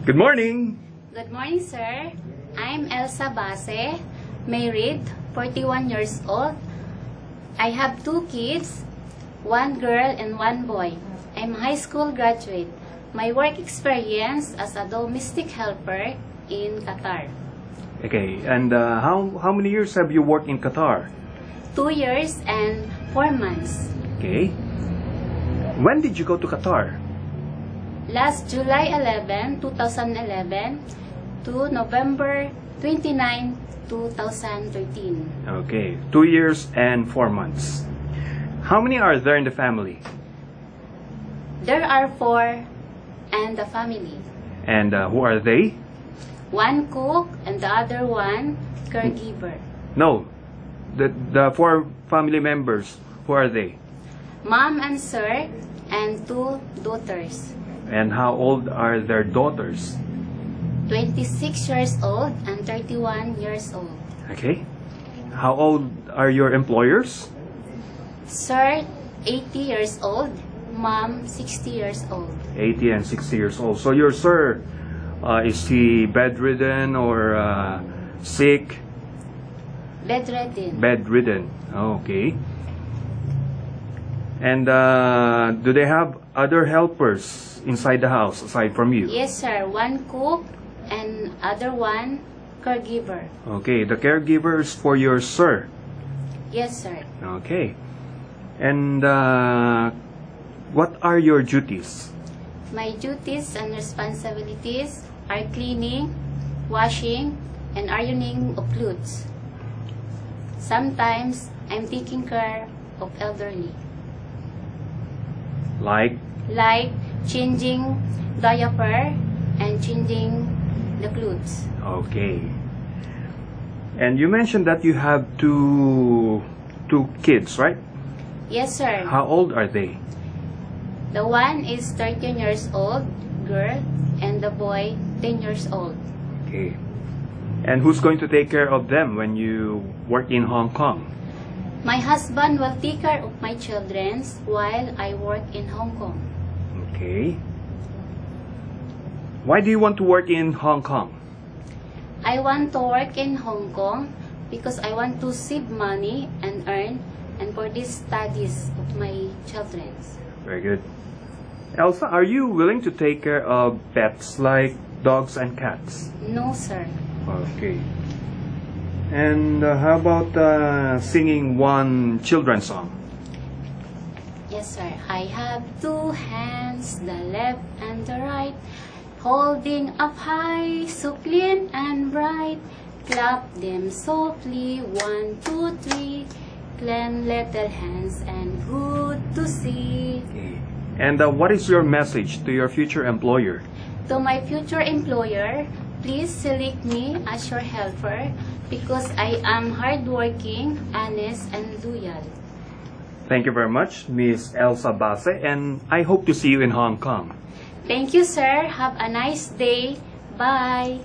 Good morning! Good morning, sir. I'm Elsa Base, married, 41 years old. I have 2 kids, 1 girl and 1 boy. I'm a high school graduate. My work experience as a domestic helper in Qatar. Okay, and how many years have you worked in Qatar? 2 years and 4 months. Okay. When did you go to Qatar? Last July 11, 2011 to November 29, 2013. Okay, 2 years and 4 months. How many are there in the family? There are 4 and the family. And who are they? 1 cook and the other 1 caregiver. No, the 4 family members, who are they? Mom and sir and 2 daughters. And how old are their daughters? 26 years old and 31 years old. Okay. How old are your employers? Sir, 80 years old. Mom, 60 years old. 80 and 60 years old. So your sir, is he bedridden or sick? Bedridden. Bedridden. Okay. And do they have other helpers inside the house aside from you? Yes, sir. 1 cook and other 1 caregiver. Okay, the caregivers for your sir. Yes, sir. Okay. And what are your duties? My duties and responsibilities are cleaning, washing, and ironing of clothes. Sometimes I'm taking care of elderly. Like Changing diaper and changing the clothes. Okay. And you mentioned that you have two kids, right? Yes, sir. How old are they? The one is 13 years old, girl, and the boy 10 years old. Okay. And who's going to take care of them when you work in Hong Kong? My husband will take care of my children while I work in Hong Kong. Okay. Why do you want to work in Hong Kong? I want to work in Hong Kong because I want to save money and earn and for the studies of my children. Very good. Elsa, are you willing to take care of pets like dogs and cats? No, sir. Okay. And how about singing one children's song? Yes, sir. I have 2 hands, the left and the right, holding up high, so clean and bright. Clap them softly, 1, 2, 3. Clean little hands and good to see. Okay. And what is your message to your future employer? To my future employer, please select me as your helper because I am hardworking, honest, and loyal. Thank you very much, Miss Elsa Base, and I hope to see you in Hong Kong. Thank you, sir. Have a nice day. Bye.